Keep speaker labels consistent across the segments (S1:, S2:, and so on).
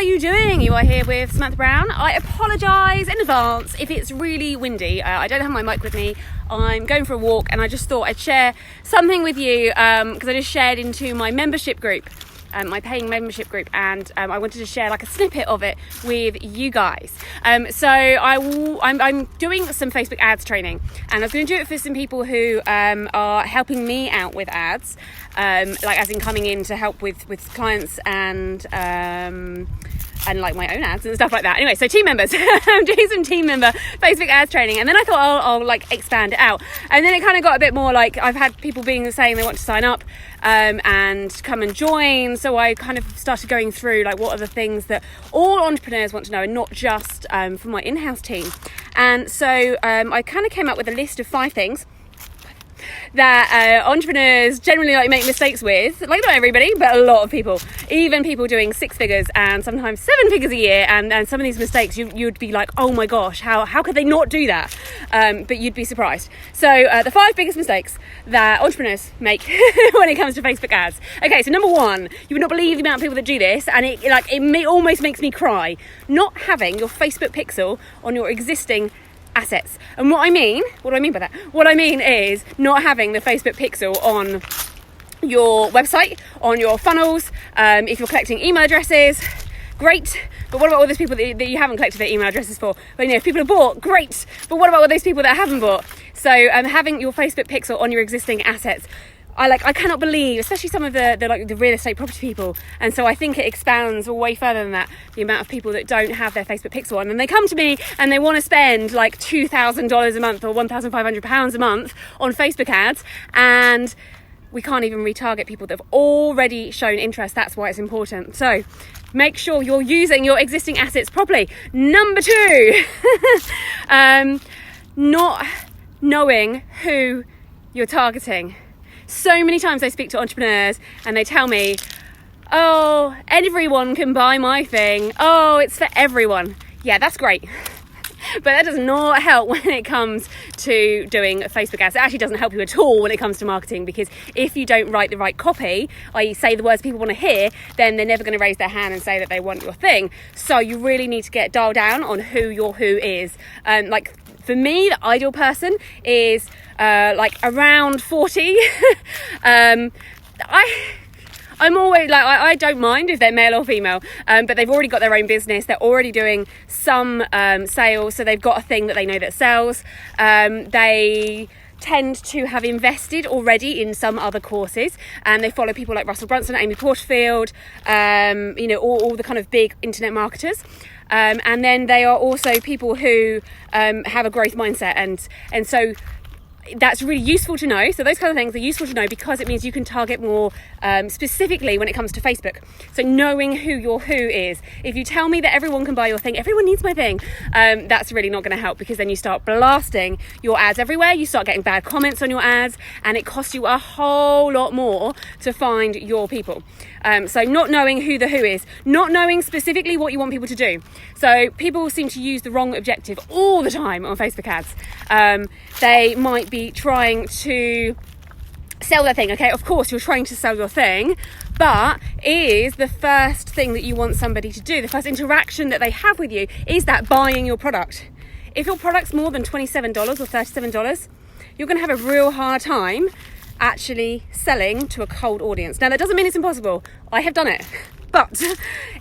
S1: are you doing? You are here with Samantha Brown. I apologise in advance if it's really windy. I don't have my mic with me. I'm going for a walk and I just thought I'd share something with you because I just shared into my membership group, my paying membership group, and I wanted to share like a snippet of it with you guys. So I'm doing some Facebook ads training, and I was going to do it for some people who are helping me out with ads, like as in coming in to help with clients and like my own ads and stuff like that. Anyway, so team members, I'm doing some team member Facebook ads training, and then I thought I'll like expand it out, and then it kind of got a bit more like I've had people saying they want to sign up and come and join. So I kind of started going through like what are the things that all entrepreneurs want to know, and not just for my in-house team. And so I kind of came up with a list of 5 things that entrepreneurs generally like make mistakes with. Like, not everybody, but a lot of people, even people doing 6 figures and sometimes 7 figures a year, and some of these mistakes you'd be like, oh my gosh, how could they not do that? But you'd be surprised. So the 5 biggest mistakes that entrepreneurs make when it comes to Facebook ads. Okay, so number 1, you would not believe the amount of people that do this, and it almost makes me cry, not having your Facebook pixel on your existing assets. And what do I mean by that? What I mean is not having the Facebook pixel on your website, on your funnels. If you're collecting email addresses, great. But what about all those people that you haven't collected their email addresses for? But if people have bought, great. But what about all those people that haven't bought? So having your Facebook pixel on your existing assets. I cannot believe, especially some of the real estate property people, and so I think it expands way further than that, the amount of people that don't have their Facebook pixel on, and they come to me and they want to spend like $2,000 a month or £1,500 a month on Facebook ads, and we can't even retarget people that have already shown interest. That's why it's important. So make sure you're using your existing assets properly. Number 2, not knowing who you're targeting. So many times I speak to entrepreneurs and they tell me, oh, everyone can buy my thing. Oh, it's for everyone. Yeah, that's great. But that does not help when it comes to doing Facebook ads. It actually doesn't help you at all when it comes to marketing, because if you don't write the right copy, i.e. say the words people want to hear, then they're never going to raise their hand and say that they want your thing. So you really need to get dialed down on who your who is. Like for me, the ideal person is like around 40. I'm always like, I don't mind if they're male or female, but they've already got their own business. They're already doing some sales, so they've got a thing that they know that sells. They tend to have invested already in some other courses, and they follow people like Russell Brunson, Amy Porterfield, all the kind of big internet marketers. And then they are also people who have a growth mindset, and so that's really useful to know. So those kind of things are useful to know because it means you can target more specifically when it comes to Facebook. So knowing who your who is. If you tell me that everyone can buy your thing, everyone needs my thing, that's really not going to help, because then you start blasting your ads everywhere, you start getting bad comments on your ads, and it costs you a whole lot more to find your people. So not knowing who the who is, not knowing specifically what you want people to do. So people seem to use the wrong objective all the time on Facebook ads. They might be trying to sell their thing. Okay, of course you're trying to sell your thing, but is the first thing that you want somebody to do, the first interaction that they have with you, is that buying your product. If your product's more than $27 or $37, you're going to have a real hard time actually selling to a cold audience. Now, that doesn't mean it's impossible. I have done it, but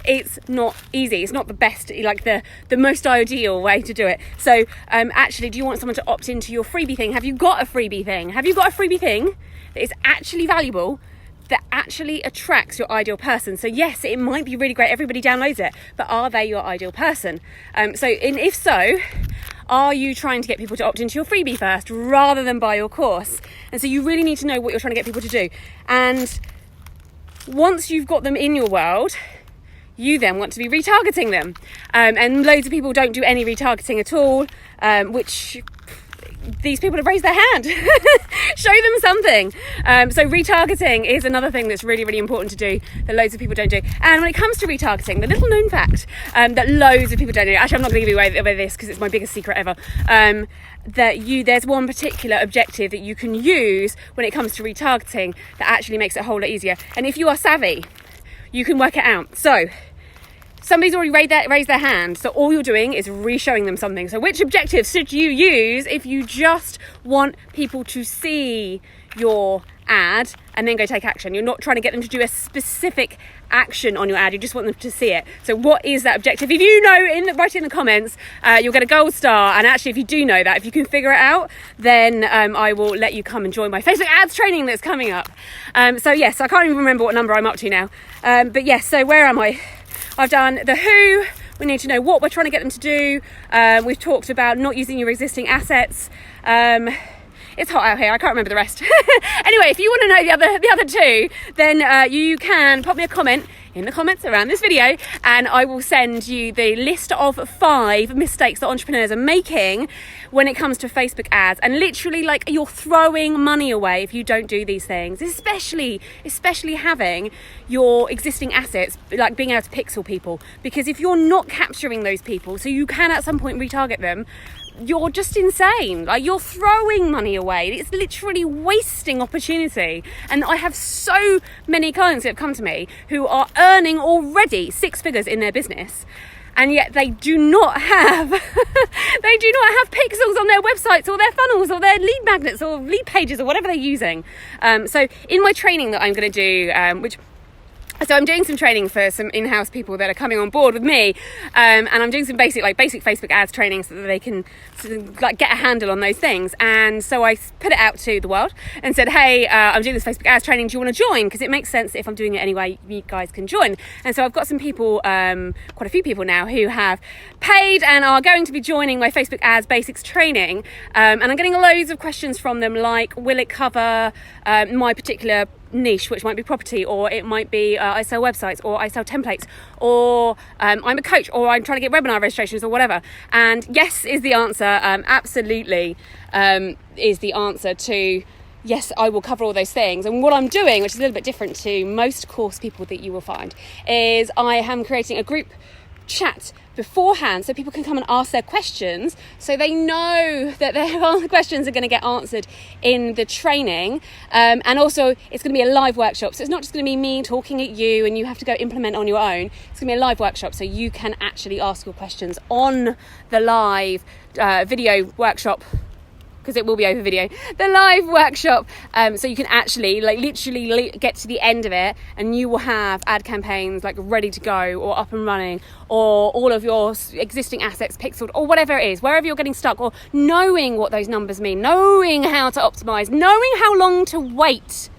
S1: it's not easy. It's not the best, like the most ideal way to do it. So actually, do you want someone to opt into your freebie thing? Have you got a freebie thing? Have you got a freebie thing that is actually valuable, that actually attracts your ideal person? So yes, it might be really great, everybody downloads it, but are they your ideal person? If so, are you trying to get people to opt into your freebie first rather than buy your course? And so you really need to know what you're trying to get people to do. And once you've got them in your world, you then want to be retargeting them. And loads of people don't do any retargeting at all, which these people have raised their hand. Show them something. So retargeting is another thing that's really, really important to do that loads of people don't do. And when it comes to retargeting, the little known fact that loads of people don't do, actually I'm not going to give you away this because it's my biggest secret ever, there's one particular objective that you can use when it comes to retargeting that actually makes it a whole lot easier. And if you are savvy, you can work it out. So somebody's already raised their hand, so all you're doing is re-showing them something. So which objective should you use if you just want people to see your ad and then go take action? You're not trying to get them to do a specific action on your ad, you just want them to see it. So what is that objective? If you know, write it in the comments, you'll get a gold star. And actually, if you do know that, if you can figure it out, then I will let you come and join my Facebook ads training that's coming up. So yes, I can't even remember what number I'm up to now, but yes, so where am I? I've done the who. We need to know what we're trying to get them to do. We've talked about not using your existing assets. It's hot out here, I can't remember the rest. Anyway, if you want to know the other two, then you can pop me a comment in the comments around this video, and I will send you the list of 5 mistakes that entrepreneurs are making when it comes to Facebook ads. And literally, like, you're throwing money away if you don't do these things, especially having your existing assets, like being able to pixel people, because if you're not capturing those people so you can at some point retarget them, you're just insane. Like, you're throwing money away. It's literally wasting opportunity. And I have so many clients that have come to me who are earning already 6 figures in their business, and yet they do not have pixels on their websites or their funnels or their lead magnets or lead pages or whatever they're using. So in my training that I'm going to do, so I'm doing some training for some in-house people that are coming on board with me, and I'm doing some basic Facebook ads training so that they can like get a handle on those things. And so I put it out to the world and said, hey, I'm doing this Facebook ads training, do you want to join? Because it makes sense if I'm doing it anyway, you guys can join. And so I've got some people, quite a few people now, who have paid and are going to be joining my Facebook ads basics training, and I'm getting loads of questions from them, like, will it cover my particular niche, which might be property, or it might be I sell websites, or I sell templates, or I'm a coach, or I'm trying to get webinar registrations, or whatever. And yes is the answer, absolutely is the answer to yes, I will cover all those things. And what I'm doing, which is a little bit different to most course people that you will find, is I am creating a group chat beforehand so people can come and ask their questions, so they know that their questions are going to get answered in the training. And also it's going to be a live workshop, so it's not just going to be me talking at you and you have to go implement on your own. It's going to be a live workshop, so you can actually ask your questions on the live video workshop, because it will be over video, the live workshop, so you can actually literally get to the end of it and you will have ad campaigns ready to go or up and running, or all of your existing assets pixeled, or whatever it is, wherever you're getting stuck, or knowing what those numbers mean, knowing how to optimize, knowing how long to wait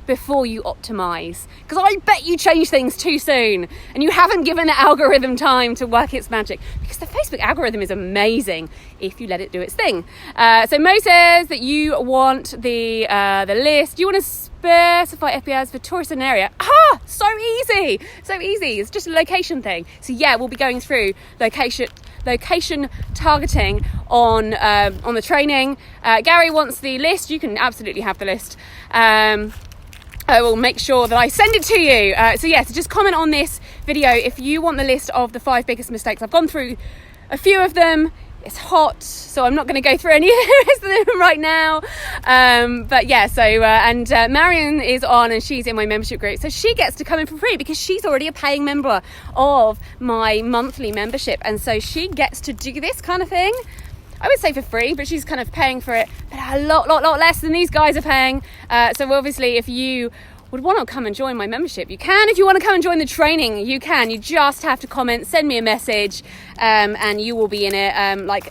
S1: before you optimize, because I bet you change things too soon and you haven't given the algorithm time to work its magic, because the Facebook algorithm is amazing if you let it do its thing. So Mo says that you want the list, you want to specify FBAs for tourists in an area. So easy, it's just a location thing. So yeah, we'll be going through location targeting on the training. Gary wants the list. You can absolutely have the list. I will make sure that I send it to you. So just comment on this video if you want the list of the 5 biggest mistakes. I've gone through a few of them. It's hot, so I'm not going to go through any of the rest of them right now. Marion is on and she's in my membership group, so she gets to come in for free because she's already a paying member of my monthly membership, and so she gets to do this kind of thing. I would say for free, but she's kind of paying for it, but a lot less than these guys are paying. So obviously, if you would want to come and join my membership, you can. If you want to come and join the training, you can. You just have to comment, send me a message, and you will be in it.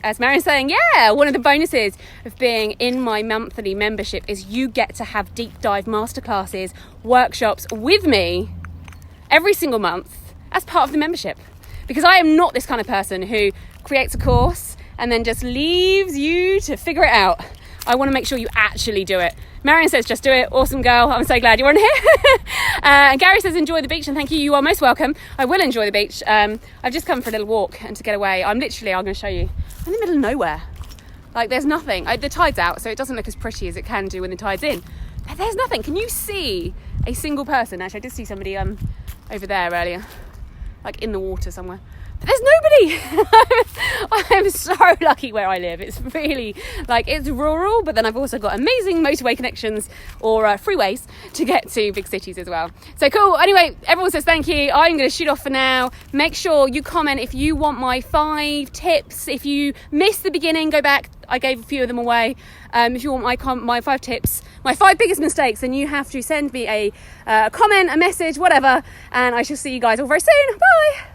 S1: As Marion's saying, one of the bonuses of being in my monthly membership is you get to have deep dive masterclasses, workshops with me every single month as part of the membership. Because I am not this kind of person who creates a course and then just leaves you to figure it out. I want to make sure you actually do it. Marion says, just do it. Awesome girl. I'm so glad you're on here. And Gary says, enjoy the beach. And thank you. You are most welcome. I will enjoy the beach. I've just come for a little walk and to get away. I'm going to show you. I'm in the middle of nowhere. There's nothing. The tide's out, so it doesn't look as pretty as it can do when the tide's in. But there's nothing. Can you see a single person? Actually, I did see somebody over there earlier, in the water somewhere. but there's nobody. I'm so lucky where I live. It's really like, it's rural, but then I've also got amazing motorway connections or freeways to get to big cities as well. So cool. Anyway, everyone says thank you. I'm going to shoot off for now. Make sure you comment if you want my 5 tips. If you missed the beginning, go back. I gave a few of them away. If you want my 5 tips, my 5 biggest mistakes, then you have to send me a comment, a message, whatever, and I shall see you guys all very soon. Bye.